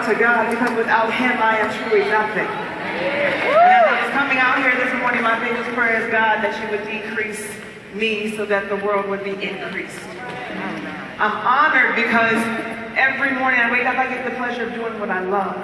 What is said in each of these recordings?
to God, because without him I am truly nothing. And as I was coming out here this morning, my biggest prayer is, God, that you would decrease me so that the world would be increased. I'm honored because every morning I wake up, I get the pleasure of doing what I love.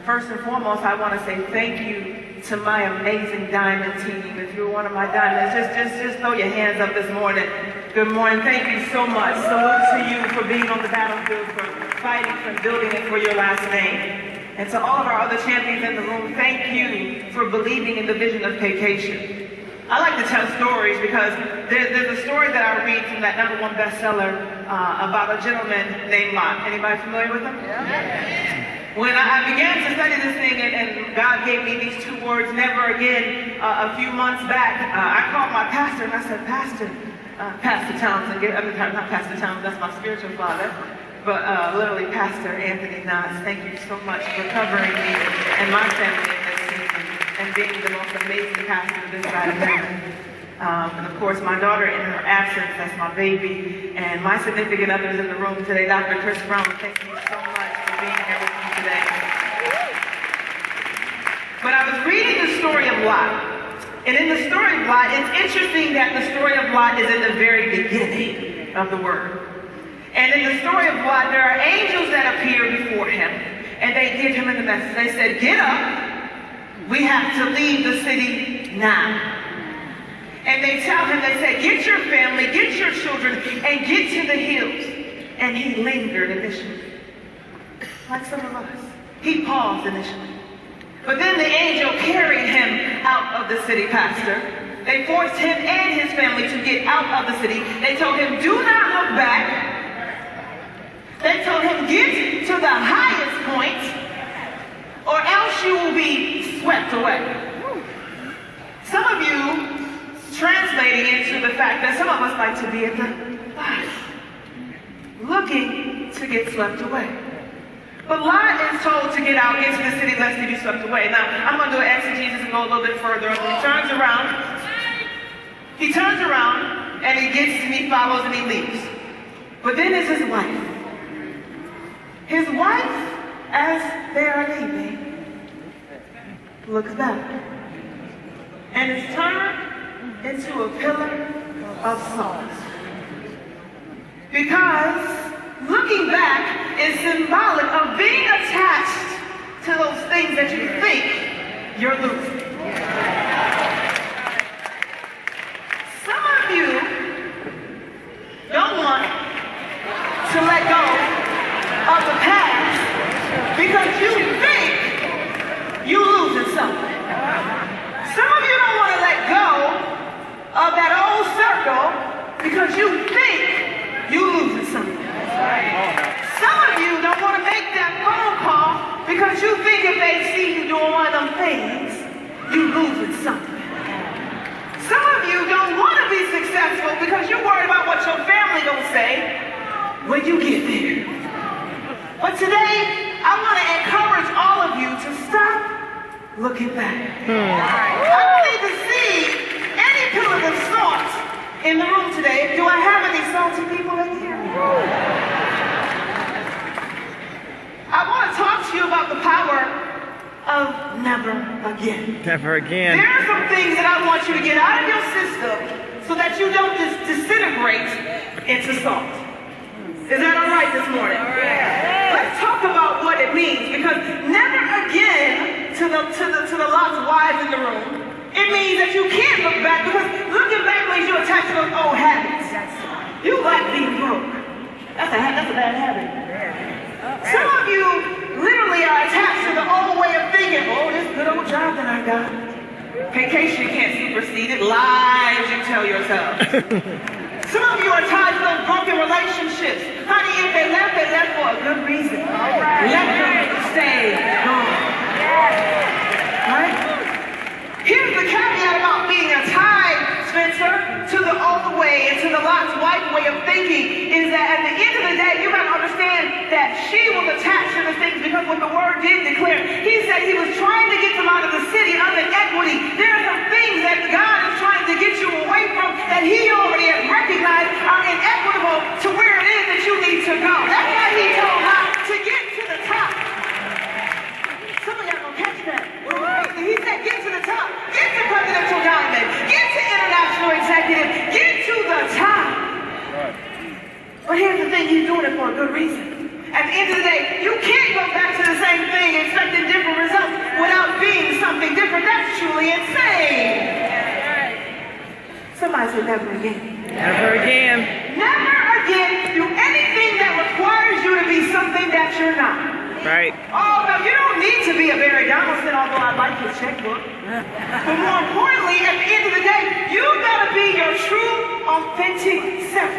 First and foremost, I want to say thank you to my amazing diamond team. If you're one of my diamonds, just throw your hands up this morning. Good morning. Thank you so much. Salute to you for being on the battlefield, for fighting, for building it for your last name. And to all of our other champions in the room, thank you for believing in the vision of Paycation. I like to tell stories because there's a story that I read from that #1 bestseller about a gentleman named Lot. Anybody familiar with him? Yeah. When I began to study this thing and God gave me these 2 words, never again, a few months back, I called my pastor and I said, Pastor Townsend, not Pastor Townsend, that's my spiritual father, but literally Pastor Anthony Knotts, thank you so much for covering me and my family in this season and being the most amazing pastor of this side of heaven. And of course, my daughter in her absence, that's my baby, and my significant others in the room today, Dr. Chris Brown, thank you so much for being here with me today. But I was reading the story of Lot, and in the story of Lot, it's interesting that the story of Lot is in the very beginning of the word. And in the story of Lot, there are angels that appear before him, and they give him the message. They said, get up, we have to leave the city now. And they tell him, they say, get your family, get your children, and get to the hills. And he lingered initially, like some of us. He paused initially. But then the angel carried him out of the city, Pastor. They forced him and his family to get out of the city. They told him, do not look back. They told him, get to the highest point, or else you will be swept away. Some of you, translating into the fact that some of us like to be at the bottom, looking to get swept away. But Lot is told to get out, get to the city, lest he be swept away. Now, I'm going to do an exegesis and go a little bit further. He turns around, and he gets and he follows and he leaves. But then is his wife. His wife, as they are leaving, looks back and is turned into a pillar of salt. Because looking back is symbolic of being attached to those things that you think you're losing. Some of you don't want to let go of the past because you think you're losing something. Some of you don't want to let go of that old circle because you think you're losing something. Some of you don't want to make that phone call because you think if they see you doing one of them things, you're losing something. Some of you don't want to be successful because you're worried about what your family gonna say when you get there. But today, I want to encourage all of you to stop looking back. I don't need to see any pillars of salt in the room today. Do I have any salty people in here? I want to talk to you about the power of never again. Never again. There are some things that I want you to get out of your system so that you don't just disintegrate into salt. Is that all right this morning? All right. Let's talk about what it means, because never again to the Lot's wives in the room. It means that you can't look back, because looking back means you're attached to those old habits. You like being broke. That's a bad habit. Some of you literally are attached to the old way of thinking. Oh, this good old job that I got. Paycation can't supersede it. Lies you tell yourself. Some of you are tied to those broken relationships. Honey, if they left for a good reason. Let them stay gone. Right? Here's the caveat about being tied, Spencer, to the old way and to the Lot's wife way of thinking, is that at the end of the day, you got to understand that she was attached to the things, because what the word did declare, he said he was trying to get them out of the city under equity. There are some things that God is trying to get you away from that he already has recognized are inequitable to where it is that you need to go. That's why he told Lot to get to the top. different, that's truly insane. Somebody say never again. Never again. Never again do anything that requires you to be something that you're not. Right. Oh, no, you don't need to be a Barry Donaldson, although I like his checkbook. But more importantly, at the end of the day, you gotta be your true, authentic self.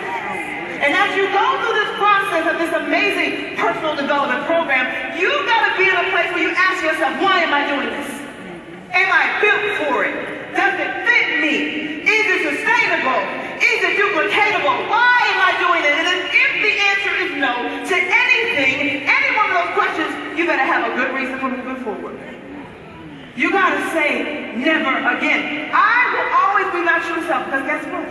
And as you go through this process of this amazing personal development program, you gotta be in a place where you ask yourself, why am I doing this? Am I built for it? Does it fit me? Is it sustainable? Is it duplicatable? Why am I doing it? And if the answer is no to anything, any one of those questions, you better have a good reason for moving forward. You gotta say never again. I will always be my true self, because guess what?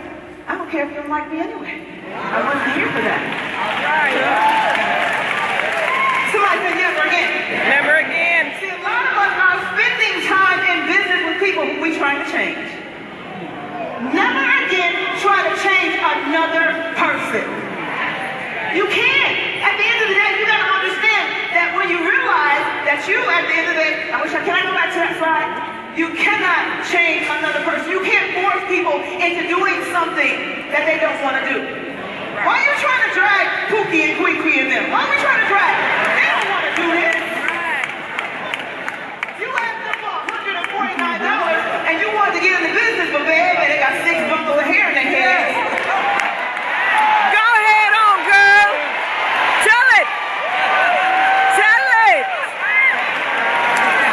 I don't care if you don't like me anyway. I wasn't here for that. Somebody say never again. Never again. See, a lot of us are spending time in business with people who we're trying to change. Never again try to change another person. You can't. At the end of the day, you got to understand that when you realize that you, at the end of the day, can I go back to that slide? You cannot change another person. You can't force people into doing something that they don't want to do. Why are you trying to drag Pookie and Kwee and them? Why are we trying to drag them? They don't want to do this. You asked them for $149 and you wanted to get in the business, but baby, they got 6 bundles of hair in their head. Go ahead on, girl. Tell it. Tell it.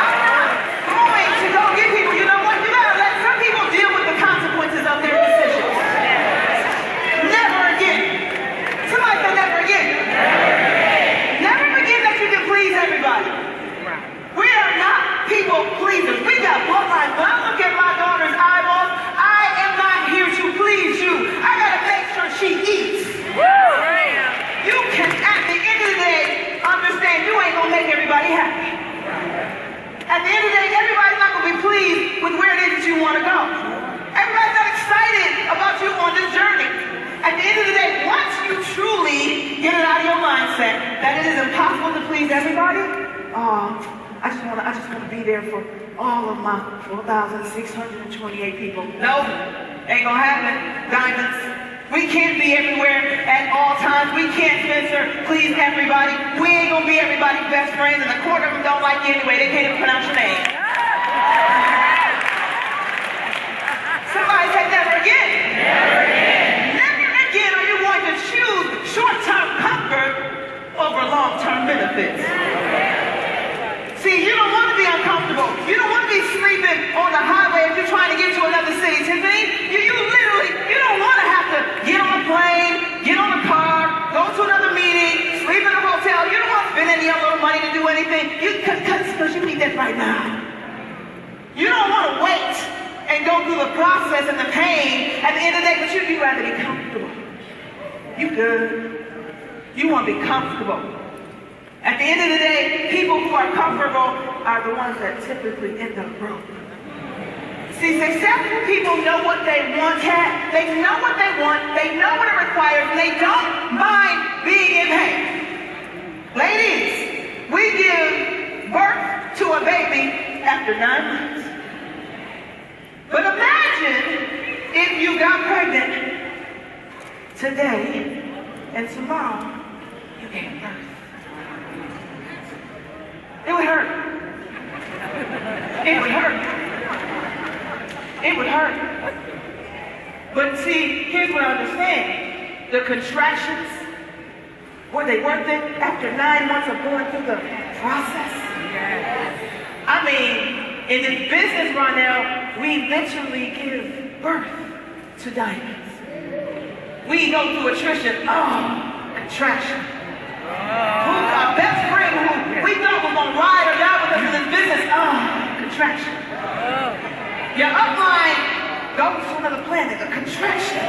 I'm not going to go get people. You know what? You gotta let some people deal with the consequences of their decisions. Never again. Somebody say never again. Never forget that you can please everybody. We are not people pleasers. We got bloodlines. When I look at my daughter's eyeballs, I am not here to please you. I gotta make sure she eats. You can, at the end of the day, understand you ain't gonna make everybody happy. At the end of the day, everybody's not gonna be pleased with where it is that you want to go. Everybody's not excited about you on this journey. At the end of the day, once you truly get it out of your mindset that it is impossible to please everybody, I just want to be there for all of my 4,628 people. Nope, ain't gonna happen. Diamonds. We can't be everywhere at all times. We can't, Spencer, please everybody. We ain't gonna be everybody's best friends, and a quarter of them don't like you anyway. They can't even pronounce your name. Somebody say never again. Never again. Never again are you going to choose short-term comfort over long-term benefits. See, you don't want to be uncomfortable. You don't want to be sleeping on the highway if you're trying to get to another city. Tiffany, you don't want to have to get on a plane, get on a car, go to another meeting, sleep in a hotel. You don't want to spend any of your little money to do anything. Because you need that right now. You don't want to wait and go through the process and the pain at the end of the day, but you'd rather be comfortable. You good. You want to be comfortable. At the end of the day, people who are comfortable are the ones that typically end up broke. See, successful people know what they want, Kat. They know what they want, they know what it requires, and they don't mind being in pain. Ladies, we give birth to a baby after 9 months. But imagine if you got pregnant today and tomorrow you gave birth. It would hurt. It would hurt. It would hurt. But see, here's what I understand. The contractions, were they worth it after 9 months of going through the process? I mean, in this business right now, we literally give birth to diamonds. We go through attrition. Contraction. Who's our best friend who we thought was going to ride or die with us in this business? Contraction. Your upline goes to another planet, a contraction.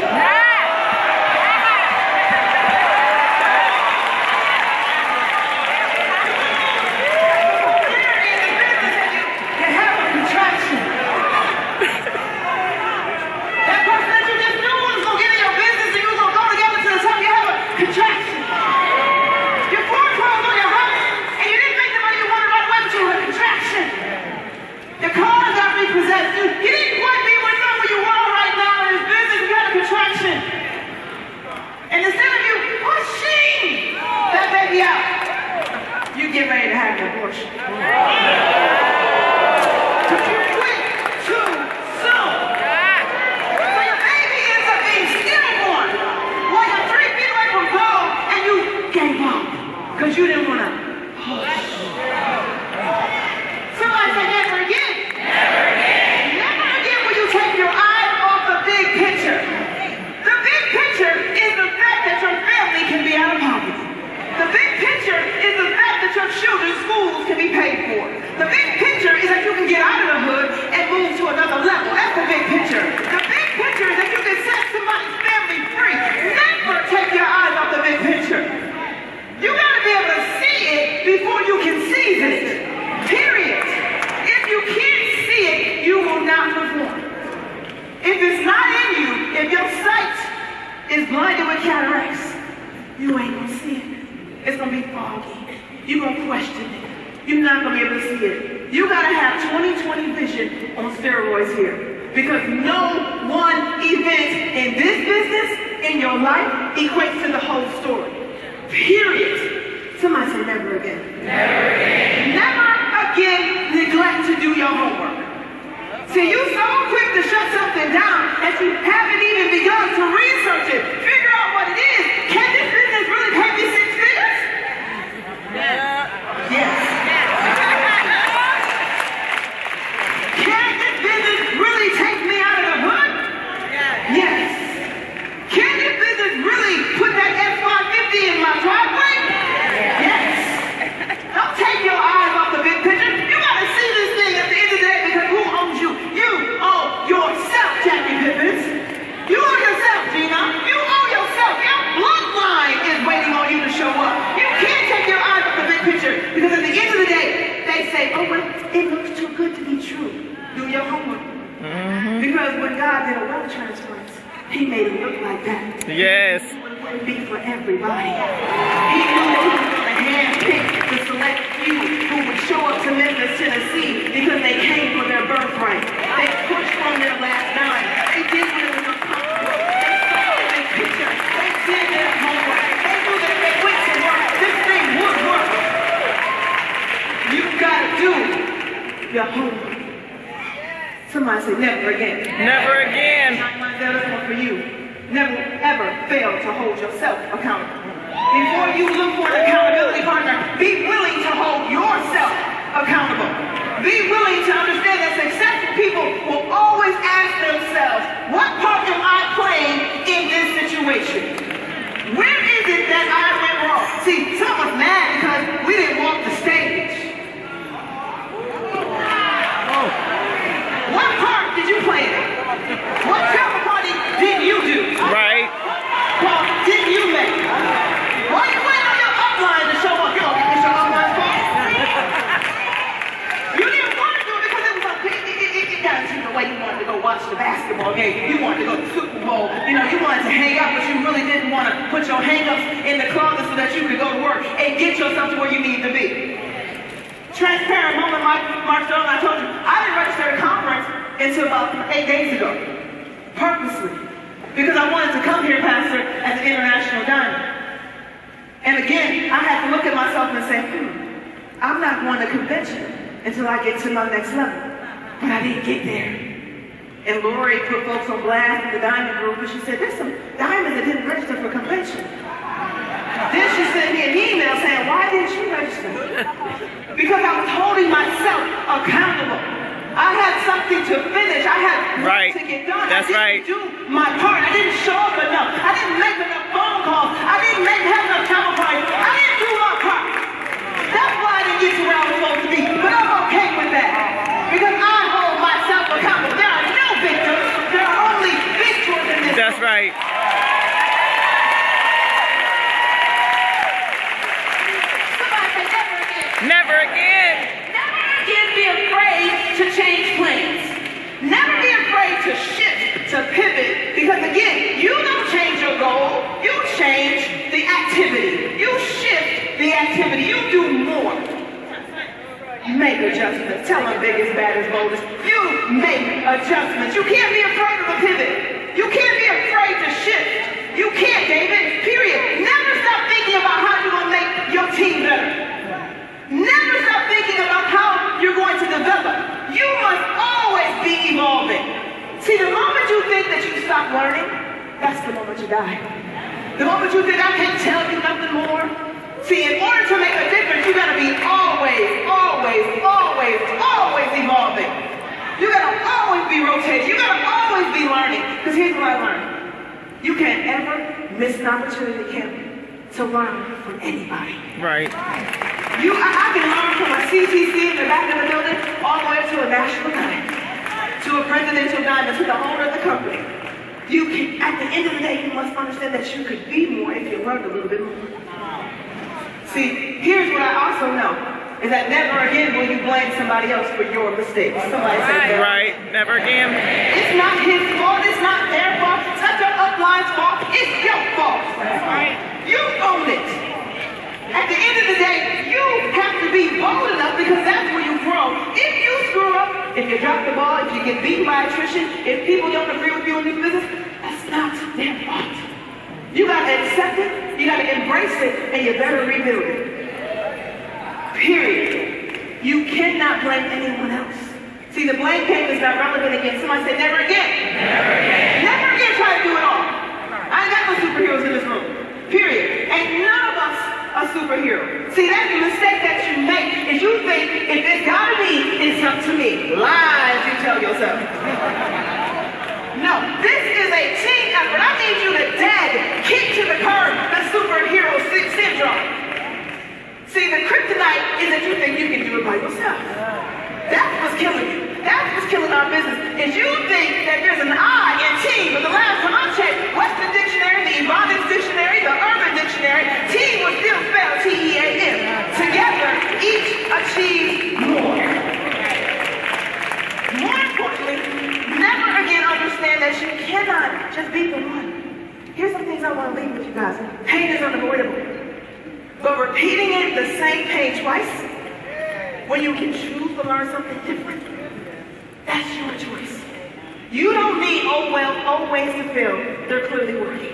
Your car got he didn't quite be where you are right now in his business. You had a contraction. And instead of you pushing that baby out, you get ready to have an abortion. Because you quit too soon. So your baby ends up being stillborn while you're 3 feet away from home and you gave up because you didn't want to push. Somebody say never again. Never again. Never again will you take your eyes off the big picture. The big picture is the fact that your family can be out of poverty. The big picture is the fact that your children's schools can be paid for. The big picture is that you can get out of the hood and move to another level. That's the big picture. The big picture is that you can set somebody's family free. Never take your eyes off the big picture. You gotta be able to see it before you can seize it. Period. If you can't see it, you will not perform. If it's not in you, if your sight is blinded with cataracts, you ain't gonna see it. It's gonna be foggy. You're gonna question it. You're not gonna be able to see it. You gotta have 20/20 vision on steroids here. Because no one event in this business, in your life, equates to the whole story. Period. Somebody say never again. Never again. Never again neglect to do your homework. See, you so quick to shut something down that you haven't even begun to research it. Figure out what it is. Can this business really pay me 6 figures? Yes. Can this business really take me out of the hood? Yes. Can this business really put that F-550 in my driveway? Yes. Don't take your eyes off the big picture. You gotta see this thing at the end of the day because who owns you? You owe yourself, Jackie Pippins. You owe yourself, Gina. You owe yourself. Your bloodline is waiting on you to show up. You can't take your eyes off the big picture because at the end of the day, they say, oh, well, it looks too good to be true. Do your homework. Because when God did a wealth transference, he made it look like that. Yes. It wouldn't be for everybody. He knew that he was going to handpick the select few who would show up to Memphis, Tennessee because they came for their birthright. They pushed from their last dime. They did what it was uncomfortable. They saw the big picture. They did their homework. They knew that if they went to work, this thing would work. You've got to do your homework. Somebody say never again. Never again. That is one for you. Never ever fail to hold yourself accountable. Before you look for an accountability partner, be willing to hold yourself accountable. Be willing to understand that successful people will always ask themselves, what part am I playing in this situation? Where is it that I went wrong? See, some of us mad because we didn't walk the stage. What part did you play in? What travel party did you do? Right. What did you make? Why you waiting on your upline to show up? You don't think it's your upline's fault? You didn't want to do it because it was it got you the way you wanted to go watch the basketball game. You wanted to go to the Super Bowl. You know, you wanted to hang out, but you really didn't want to put your hang-ups in the closet so that you could go to work and get yourself to where you need to be. Transparent moment, Mark Stone, I told you, I didn't register at a conference until about 8 days ago, purposely, because I wanted to come here, Pastor, as an international diamond. And again, I had to look at myself and say, I'm not going to convention until I get to my next level. But I didn't get there. And Lori put folks on blast in the diamond group, and she said, there's some diamonds that didn't register for convention. Then she sent me an email saying, why didn't you register? Because I was holding myself accountable. I had something to finish. I had work to get done. That's I didn't do my part. I didn't show up enough. I didn't make enough phone calls. I didn't have enough travel parties. I didn't do my part. That's why I didn't get to where I was supposed to be. But I'm okay with that. Because I hold myself accountable. There are no victims. There are only victors in this. That's right. Never again. Never again be afraid to change plans. Never be afraid to shift, to pivot. Because again, you don't change your goal. You change the activity. You shift the activity. You do more. make adjustments. Tell them biggest, baddest, boldest. You make adjustments. You can't be afraid of a pivot. You can't be afraid to shift. You can't, David, period. Never stop thinking about how you're going to make your team better. Never stop thinking about how you're going to develop. You must always be evolving. See, the moment you think that you stop learning, that's the moment you die. The moment you think I can't tell you nothing more. See, in order to make a difference, you got to be always evolving. You got to always be rotating. You got to always be learning. Because here's what I learned. You can't ever miss an opportunity, Kim, to learn from anybody. Right. I can learn from a CTC in the back of the building all the way to a national diamond, to a presidential diamond, to the owner of the company. You can, at the end of the day, you must understand that you could be more if you learned a little bit more. See, here's what I also know, is that never again will you blame somebody else for your mistakes. Somebody say that. Right. Never again. It's not his fault, it's not their fault, it's not your upline's fault, it's your fault. Right. You own it. At the end of the day, you have to be bold enough because that's where you grow. If you screw up, if you drop the ball, if you get beaten by attrition, if people don't agree with you in this business, that's not their fault. You gotta accept it, you gotta embrace it, and you better rebuild it. Period. You cannot blame anyone else. See, the blame game is not relevant again. Somebody say never again. Never again. Never again try to do it all. I ain't got no superheroes in this room. Period. And none of us are superheroes. See, that's the mistake that you make is you think if it's gotta be, it's up to me. Lies you tell yourself. No, this is a team effort. I need you to kick to the curb the superhero syndrome. See, the kryptonite is that you think you can do it by yourself. That's what's killing you. That's what's killing our business. Is you think that there's an I in team, but the last time I checked, Western Dictionary, the Ebonics Dictionary, the Urban Dictionary, team was still spelled T-E-A-M. Together, each achieves more. More importantly, never again understand that you cannot just be the one. Here's some things I want to leave with you guys. Pain is unavoidable. But repeating it the same pain twice, when you can choose to learn something different, that's your choice. You don't need old ways to fail. They're clearly working.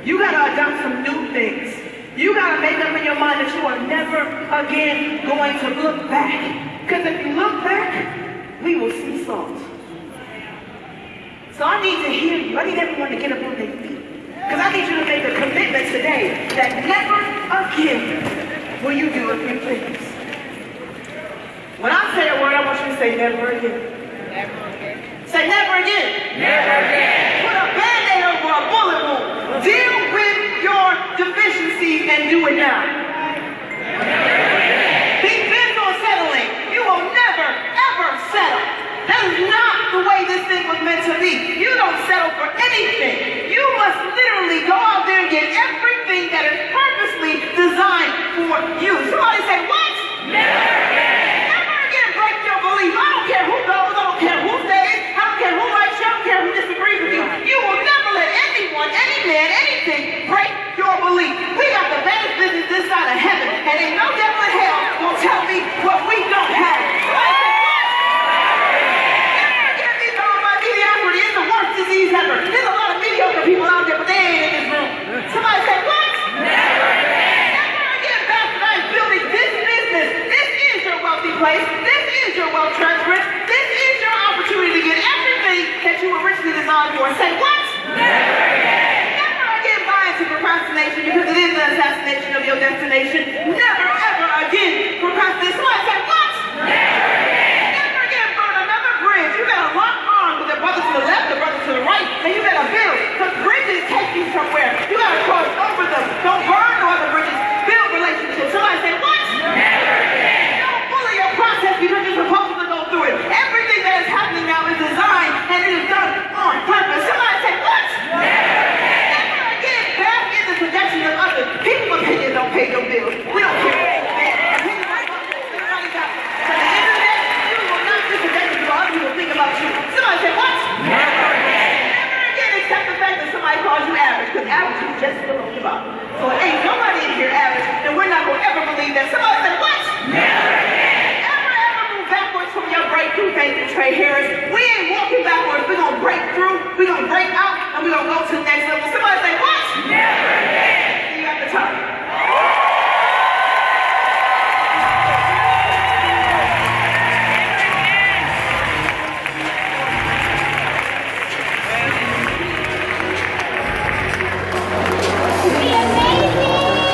You gotta adopt some new things. You gotta make up in your mind that you are never again going to look back. Because if you look back, we will see salt. So I need to hear you. I need everyone to get up on their feet. Because I need you to make a commitment today that never again will you do a few things. When I say a word, I want you to say never again. Never again. Say never again. Never again. Put a band-aid over a bullet wound. Deal with your deficiencies and do it now. Be bent on settling. You will never, ever settle. That is not the way this thing was meant to be. You don't settle for anything. You must literally go out there and get everything that is purposely designed for you. Somebody say, what? Never again. Never again break your belief. I don't care who goes, I don't care who stays, I don't care who likes you, I don't care who disagrees with you. You will never let anyone, any man, anything break your belief. We got the baddest business this side of heaven, and ain't no devil in hell will tell me what we don't have. Disease ever. There's a lot of mediocre people out there, but they ain't in this room. Somebody say, what? Never again. Never again, Pastor. I'm building this business. This is your wealthy place. This is your wealth transference. This is your opportunity to get everything that you were originally designed for. Say, what? Never again. Never again buy into procrastination because it is the assassination of your destination. Never ever again procrastinate. Somebody say, what? Never again. Never again burn another bridge. You gotta lock arms with the brother to the left, the brother to the right, and you gotta build, because bridges take you somewhere. You gotta cross over them. Don't burn no other bridges. Build relationships. Somebody say, what? Never again. Don't bully your process because you're supposed to go through it. Everything that is happening now is designed and it is done on purpose. Somebody say, what? Never again. Never again. Back in the projection of others. People's opinions don't pay your bills. We don't care. Somebody say, what? Never again. Never again, except the fact that somebody calls you average, because average is just below the bottom. So ain't nobody in here average, and we're not going to ever believe that. Somebody say, what? Never again. Thank you, Trey Harris. We ain't walking backwards. We're going to break through. We're going to break out. And we're going to go to the next level.